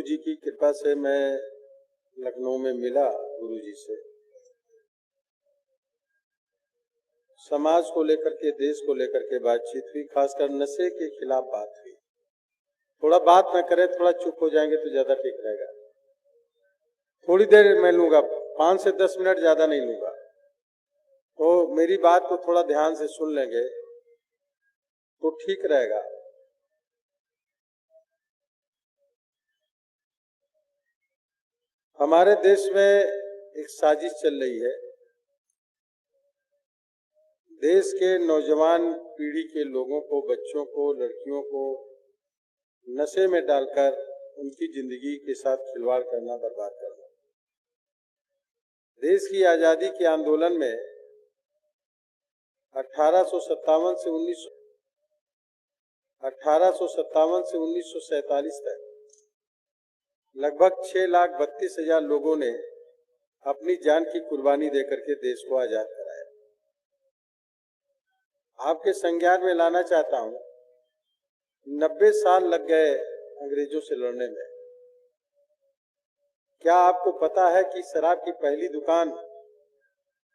गुरुजी की कृपा से मैं लखनऊ में मिला गुरुजी से। समाज को लेकर के, देश को लेकर के बातचीत हुई, खासकर नशे के खिलाफ बात हुई। थोड़ा बात न करें, थोड़ा चुप हो जाएंगे तो ज्यादा ठीक रहेगा। थोड़ी देर मैं लूंगा, 5 से 10 मिनट, ज्यादा नहीं लूंगा। तो मेरी बात को थोड़ा ध्यान से सुन लेंगे तो ठीक रहेगा। हमारे देश में एक साजिश चल रही है। देश के नौजवान पीढ़ी के लोगों को, बच्चों को, लड़कियों को नशे में डालकर उनकी जिंदगी के साथ खिलवाड़ करना, बर्बाद करना। देश की आजादी के आंदोलन में 1857 से 1947 तक लगभग 6,32,000 लोगों ने अपनी जान की कुर्बानी देकर के देश को आजाद कराया। आपके संज्ञान में लाना चाहता हूं, 90 साल लग गए अंग्रेजों से लड़ने में। क्या आपको पता है कि शराब की पहली दुकान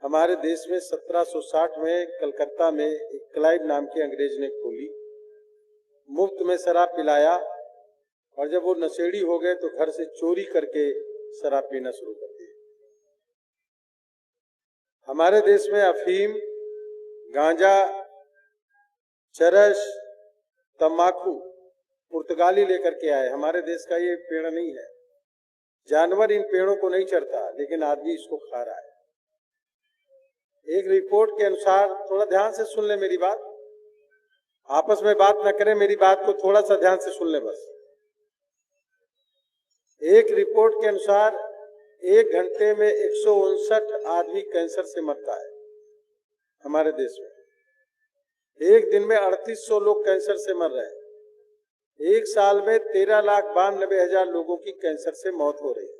हमारे देश में 1760 में कलकत्ता में एक क्लाइव नाम के अंग्रेज ने खोली। मुफ्त में शराब पिलाया और जब वो नशेड़ी हो गए तो घर से चोरी करके शराब पीना शुरू कर दिए। हमारे देश में अफीम, गांजा, चरस, तंबाकू पुर्तगाली लेकर के आए। हमारे देश का ये पेड़ नहीं है। जानवर इन पेड़ों को नहीं चढ़ता, लेकिन आदमी इसको खा रहा है। एक रिपोर्ट के अनुसार, थोड़ा ध्यान से सुन ले मेरी बात, आपस में बात न करें, मेरी बात को थोड़ा सा ध्यान से सुन ले बस। एक रिपोर्ट के अनुसार 1 घंटे में 159 आदमी कैंसर से मरता है हमारे देश में। एक दिन में 3800 लोग कैंसर से मर रहे हैं। एक साल में 13,92,000 लोगों की कैंसर से मौत हो रही है,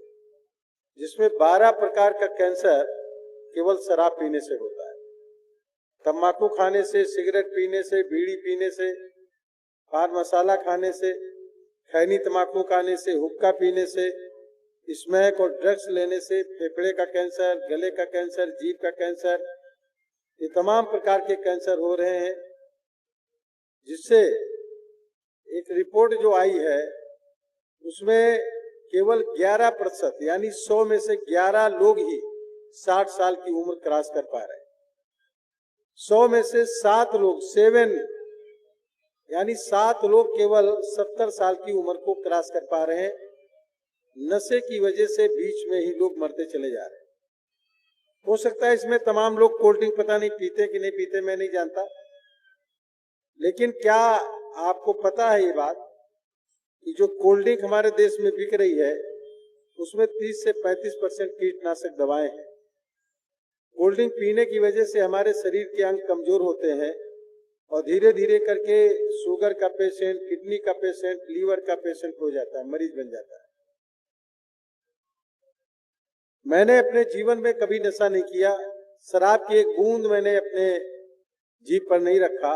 जिसमें 12 प्रकार का कैंसर केवल शराब पीने से होता है। तंबाकू खाने से, सिगरेट पीने से, बीड़ी पीने से, पान मसाला खाने से, खैनी तंबाकू खाने से, हुक्का पीने से, स्मैक और ड्रग्स लेने से फेफड़े का कैंसर, गले का कैंसर, जीभ का कैंसर, ये तमाम प्रकार के कैंसर हो रहे हैं। जिससे एक रिपोर्ट जो आई है उसमें केवल 11% यानी 100 में से 11 लोग ही 60 साल की उम्र क्रॉस कर पा रहे हैं। 100 में से 7 लोग, 7 यानी 7 लोग केवल 70 साल की उम्र को क्रॉस कर पा रहे हैं। नशे की वजह से बीच में ही लोग मरते चले जा रहे हैं। हो सकता है इसमें तमाम लोग कोल्ड ड्रिंक पता नहीं पीते कि नहीं पीते, मैं नहीं जानता, लेकिन क्या आपको पता है ये बात कि जो कोल्ड ड्रिंक हमारे देश में बिक रही है उसमें 30 से 35% कीटनाशक दवाएं हैं। कोल्ड ड्रिंक पीने की वजह से हमारे शरीर के अंग कमजोर होते हैं और धीरे धीरे करके शुगर का पेशेंट, किडनी का पेशेंट, लीवर का पेशेंट हो जाता है, मरीज बन जाता है। मैंने अपने जीवन में कभी नशा नहीं किया। शराब की एक बूंद मैंने अपने जीभ पर नहीं रखा।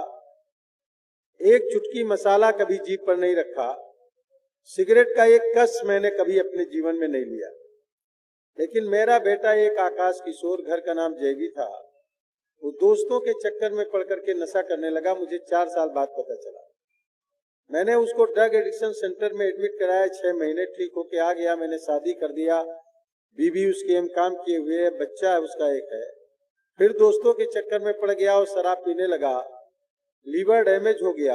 एक चुटकी मसाला कभी जीभ पर नहीं रखा। सिगरेट का एक कस मैंने कभी अपने जीवन में नहीं लिया। लेकिन मेरा बेटा एक आकाश किशोर, घर का नाम जयवी था, वो दोस्तों के चक्कर में पड़ करके नशा करने लगा। मुझे 4 साल बाद पता चला। मैंने उसको ड्रग एडिक्शन सेंटर में एडमिट कराया। 6 महीने ठीक होके आ गया। मैंने शादी कर दिया, बीवी उसकी हम काम किए हुए, बच्चा है उसका एक है। फिर दोस्तों के चक्कर में पड़ गया और शराब पीने लगा। लीवर डैमेज हो गया।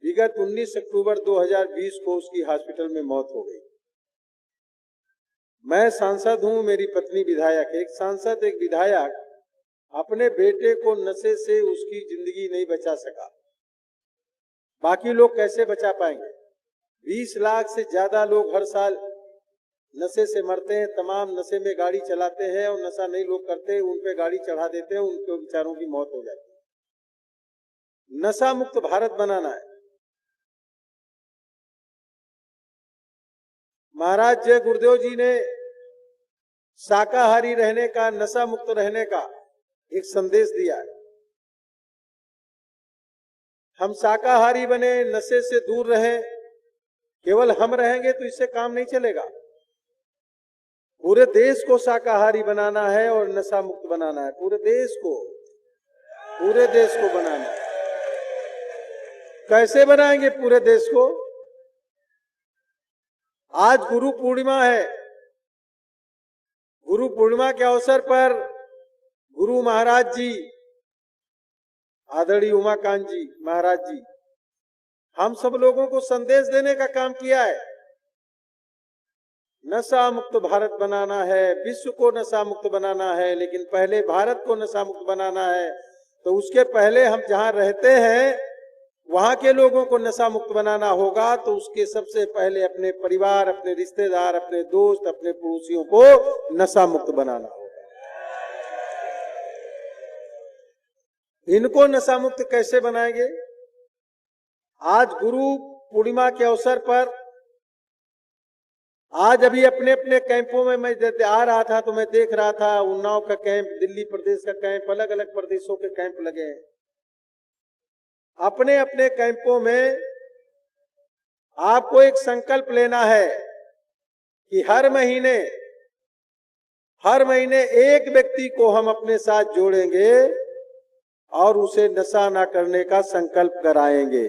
विगत 19 अक्टूबर 2020 को उसकी हॉस्पिटल में मौत हो गई। मैं सांसद हूं, मेरी पत्नी विधायक। एक सांसद, एक विधायक अपने बेटे को नशे से उसकी जिंदगी नहीं बचा सका, बाकी लोग कैसे बचा पाएंगे? 20 लाख से ज्यादा लोग हर साल नशे से मरते हैं। तमाम नशे में गाड़ी चलाते हैं और नशा नहीं लोग करते, उन पे गाड़ी चढ़ा देते हैं, उनके बेचारों की मौत हो जाती है। नशा मुक्त भारत बनाना है। महाराज जय गुरुदेव जी ने शाकाहारी रहने का, नशा मुक्त रहने का एक संदेश दिया है। हम शाकाहारी बने, नशे से दूर रहें, केवल हम रहेंगे तो इससे काम नहीं चलेगा। पूरे देश को शाकाहारी बनाना है और नशा मुक्त बनाना है। पूरे देश को बनाना है। कैसे बनाएंगे पूरे देश को? आज गुरु पूर्णिमा है। गुरु पूर्णिमा के अवसर पर गुरु महाराज जी, आदरणीय उमाकांत जी महाराज जी, हम सब लोगों को संदेश देने का काम किया है। नशा मुक्त भारत बनाना है, विश्व को नशा मुक्त बनाना है, लेकिन पहले भारत को नशा मुक्त बनाना है। तो उसके पहले हम जहां रहते हैं वहां के लोगों को नशा मुक्त बनाना होगा। तो उसके सबसे पहले अपने परिवार, अपने रिश्तेदार, अपने दोस्त, अपने पड़ोसियों को नशा मुक्त बनाना होगा। इनको नशा मुक्त कैसे बनाएंगे? आज गुरु पूर्णिमा के अवसर पर आज अभी अपने अपने कैंपों में मैं आ रहा था तो मैं देख रहा था उन्नाव का कैंप, दिल्ली प्रदेश का कैंप, अलग अलग प्रदेशों के कैंप लगे हैं। अपने अपने कैंपों में आपको एक संकल्प लेना है कि हर महीने एक व्यक्ति को हम अपने साथ जोड़ेंगे और उसे नशा ना करने का संकल्प कराएंगे।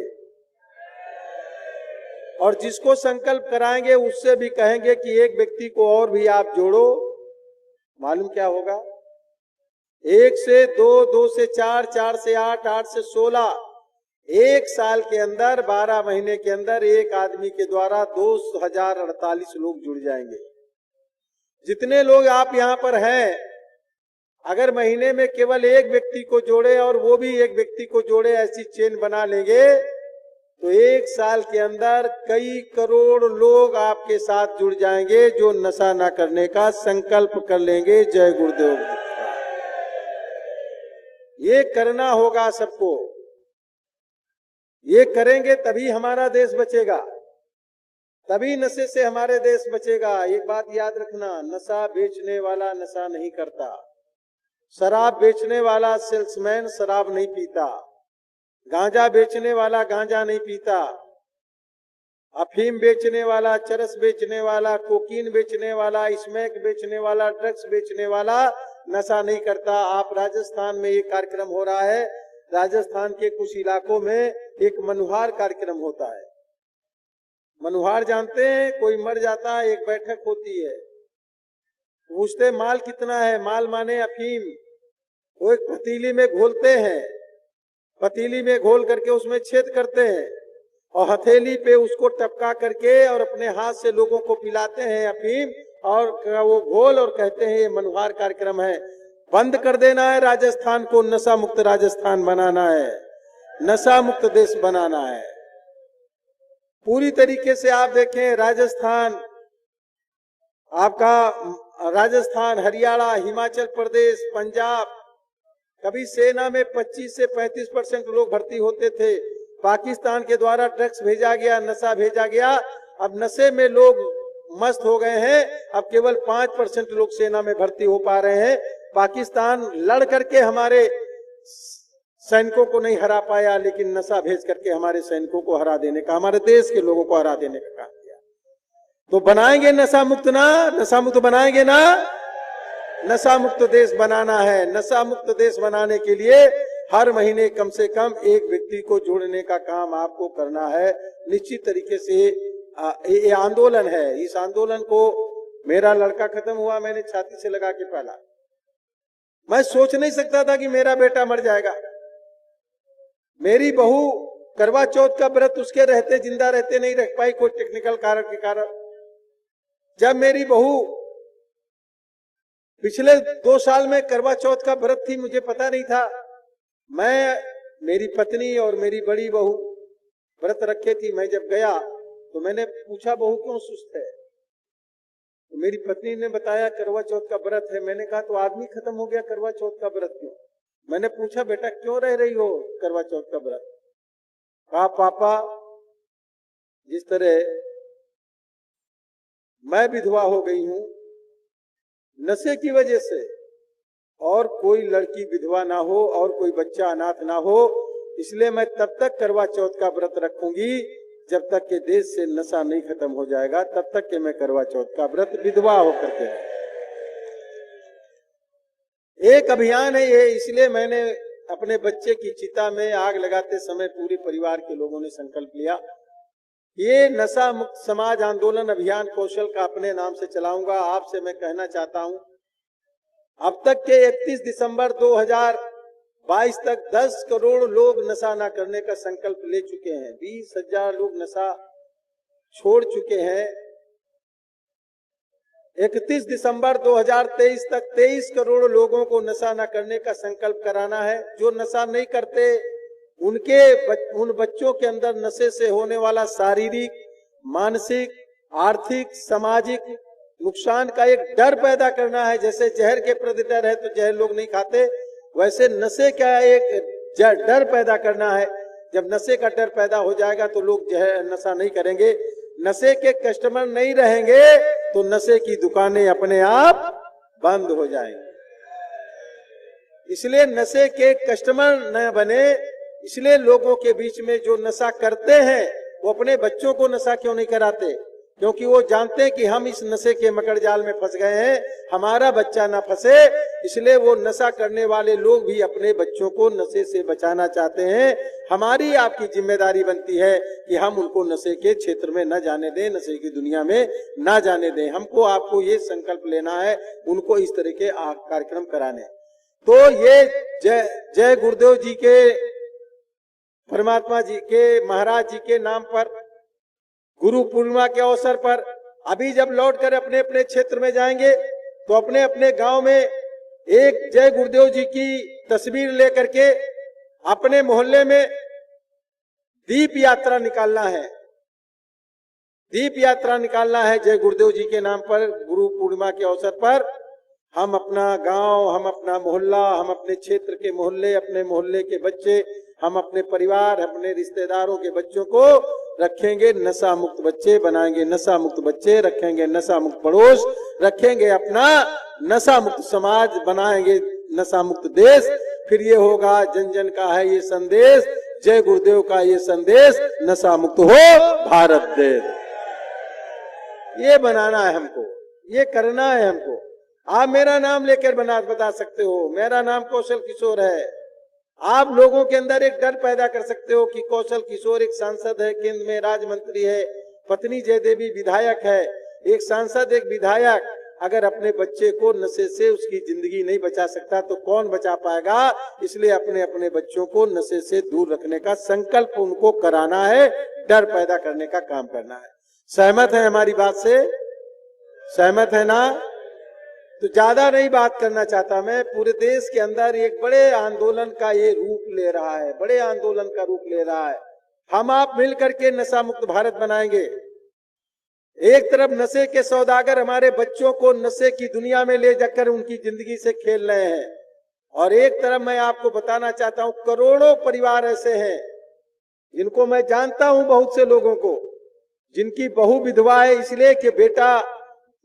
और जिसको संकल्प कराएंगे उससे भी कहेंगे कि एक व्यक्ति को और भी आप जोड़ो। मालूम क्या होगा? 1 से 2, 2 से 4, 4 से 8, 8 से 16, एक साल के अंदर 12 महीने के अंदर एक आदमी के द्वारा 2048 लोग जुड़ जाएंगे। जितने लोग आप यहाँ पर हैं, अगर महीने में केवल एक व्यक्ति को जोड़े और वो भी एक व्यक्ति को जोड़े, ऐसी चेन बना लेंगे तो एक साल के अंदर कई करोड़ लोग आपके साथ जुड़ जाएंगे जो नशा ना करने का संकल्प कर लेंगे। जय गुरुदेव। ये करना होगा सबको। ये करेंगे तभी हमारा देश बचेगा, तभी नशे से हमारे देश बचेगा। एक बात याद रखना, नशा बेचने वाला नशा नहीं करता, शराब बेचने वाला सेल्समैन शराब नहीं पीता, गांजा बेचने वाला गांजा नहीं पीता, अफीम बेचने वाला, चरस बेचने वाला, कोकीन बेचने वाला, स्मैक बेचने वाला, ड्रग्स बेचने वाला नशा नहीं करता। आप राजस्थान में एक कार्यक्रम हो रहा है, राजस्थान के कुछ इलाकों में एक मनुहार कार्यक्रम होता है। मनुहार जानते हैं? कोई मर जाता है, एक बैठक होती है, पूछते माल कितना है, माल माने अफीम। वो एक पतीली में घोलते हैं, पतीली में घोल करके उसमें छेद करते हैं और हथेली पे उसको टपका करके और अपने हाथ से लोगों को पिलाते हैं अफीम और वो घोल, और कहते हैं ये मनुहार कार्यक्रम है। बंद कर देना है राजस्थान को, नशा मुक्त राजस्थान बनाना है, नशा मुक्त देश बनाना है। पूरी तरीके से आप देखें राजस्थान, आपका राजस्थान, हरियाणा, हिमाचल प्रदेश, पंजाब, कभी सेना में 25 से 35% लोग भर्ती होते थे। पाकिस्तान के द्वारा ड्रग्स भेजा गया, नशा भेजा गया, अब नशे में लोग मस्त हो गए हैं। अब केवल 5% लोग सेना में भर्ती हो पा रहे हैं। पाकिस्तान लड़ करके हमारे सैनिकों को नहीं हरा पाया, लेकिन नशा भेज करके हमारे सैनिकों को हरा देने का, हमारे देश के लोगों को हरा देने का काम किया। तो बनाएंगे नशा मुक्त ना, नशा मुक्त बनाएंगे ना, नशा मुक्त देश बनाना है। नशा मुक्त देश बनाने के लिए हर महीने कम से कम एक व्यक्ति को जोड़ने का काम आपको करना है। निश्चित तरीके से ये आंदोलन है। इस आंदोलन को मेरा लड़का खत्म हुआ, मैंने छाती से लगा के पाला। मैं सोच नहीं सकता था कि मेरा बेटा मर जाएगा। मेरी बहू करवा चौथ का व्रत उसके रहते जिंदा रहते नहीं रख पाई, कोई टेक्निकल कारण के कारण। जब मेरी बहू पिछले 2 साल में करवा चौथ का व्रत थी, मुझे पता नहीं था। मैं, मेरी पत्नी और मेरी बड़ी बहू व्रत रखे थी। मैं जब गया तो मैंने पूछा बहू क्यों सुस्त है? तो मेरी पत्नी ने बताया करवा चौथ का व्रत है। मैंने कहा तो आदमी खत्म हो गया, करवा चौथ का व्रत क्यों? मैंने पूछा बेटा क्यों रह रही हो करवा चौथ का व्रत? कहा पापा, जिस तरह मैं विधवा हो गई हूं नशे की वजह से, और कोई लड़की विधवा ना हो और कोई बच्चा अनाथ ना हो, इसलिए मैं तब तक करवा चौथ का व्रत रखूंगी जब तक के देश से नशा नहीं खत्म हो जाएगा तब तक के मैं करवा चौथ का व्रत विधवा होकर के। एक अभियान है ये, इसलिए मैंने अपने बच्चे की चिता में आग लगाते समय पूरे परिवार के लोगों ने संकल्प लिया, ये नशा मुक्त समाज आंदोलन अभियान कौशल का अपने नाम से चलाऊंगा। आपसे मैं कहना चाहता हूं, अब तक के 31 दिसंबर 2022 तक 10 करोड़ लोग नशा ना करने का संकल्प ले चुके हैं। 20,000 लोग नशा छोड़ चुके हैं। 31 दिसंबर 2023 तक 23 करोड़ लोगों को नशा ना करने का संकल्प कराना है। जो नशा नहीं करते उन बच्चों के अंदर नशे से होने वाला शारीरिक, मानसिक, आर्थिक, सामाजिक नुकसान का एक डर पैदा करना है। जैसे जहर के प्रति डर है तो जहर लोग नहीं खाते, वैसे नशे का एक डर पैदा करना है। जब नशे का डर पैदा हो जाएगा तो लोग नशा नहीं करेंगे। नशे के कस्टमर नहीं रहेंगे तो नशे की दुकानें अपने आप बंद हो जाएंगी। इसलिए नशे के कस्टमर न बने, इसलिए लोगों के बीच में जो नशा करते हैं वो अपने बच्चों को नशा क्यों नहीं कराते? क्योंकि वो जानते हैं कि हम इस नशे के मकड़ जाल में फंस गए हैं, हमारा बच्चा ना फंसे। इसलिए वो नशा करने वाले लोग भी अपने बच्चों को नशे से बचाना चाहते हैं। हमारी आपकी जिम्मेदारी बनती है कि हम उनको नशे के क्षेत्र में न जाने दें, नशे की दुनिया में न जाने दें। हमको आपको ये संकल्प लेना है, उनको इस तरह के कार्यक्रम कराने। तो ये जय गुरुदेव जी के, परमात्मा जी के, महाराज जी के नाम पर गुरु पूर्णिमा के अवसर पर अभी जब लौट कर अपने अपने क्षेत्र में जाएंगे तो अपने अपने गांव में एक जय गुरुदेव जी की तस्वीर लेकर के अपने मोहल्ले में दीप यात्रा निकालना है। दीप यात्रा निकालना है जय गुरुदेव जी के नाम पर। गुरु पूर्णिमा के अवसर पर हम अपना गांव, हम अपना मोहल्ला, हम अपने क्षेत्र के मोहल्ले, अपने मोहल्ले के बच्चे, हम अपने परिवार, अपने रिश्तेदारों के बच्चों को रखेंगे नशा मुक्त बच्चे बनाएंगे, नशा मुक्त बच्चे रखेंगे, नशा मुक्त पड़ोस रखेंगे, अपना नशा मुक्त समाज बनाएंगे, नशा मुक्त देश। फिर ये होगा जन जन का है ये संदेश, जय गुरुदेव का ये संदेश, नशा मुक्त हो भारत देश। ये बनाना है हमको, ये करना है हमको। आप मेरा नाम लेकर बता सकते हो, मेरा नाम कौशल किशोर है। आप लोगों के अंदर एक डर पैदा कर सकते हो कि कौशल किशोर एक सांसद है, केंद्र में राज्य मंत्री है, पत्नी जयदेवी विधायक है। एक सांसद, एक विधायक अगर अपने बच्चे को नशे से उसकी जिंदगी नहीं बचा सकता तो कौन बचा पाएगा? इसलिए अपने अपने बच्चों को नशे से दूर रखने का संकल्प उनको कराना है, डर पैदा करने का काम करना है। सहमत है हमारी बात से? सहमत है ना? तो ज्यादा नहीं बात करना चाहता मैं। पूरे देश के अंदर एक बड़े आंदोलन का ये रूप ले रहा है, बड़े आंदोलन का रूप ले रहा है। हम आप मिलकर के नशा मुक्त भारत बनाएंगे। एक तरफ नशे के सौदागर हमारे बच्चों को नशे की दुनिया में ले जाकर उनकी जिंदगी से खेल रहे हैं, और एक तरफ मैं आपको बताना चाहता हूं करोड़ों परिवार ऐसे हैं जिनको मैं जानता हूं, बहुत से लोगों को जिनकी बहू विधवा है इसलिए कि बेटा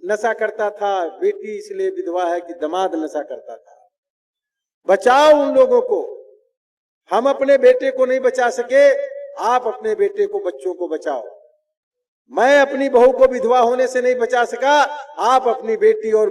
नशा करता था, बेटी इसलिए विधवा है कि दामाद नशा करता था। बचाओ उन लोगों को। हम अपने बेटे को नहीं बचा सके, आप अपने बेटे को, बच्चों को बचाओ। मैं अपनी बहू को विधवा होने से नहीं बचा सका, आप अपनी बेटी और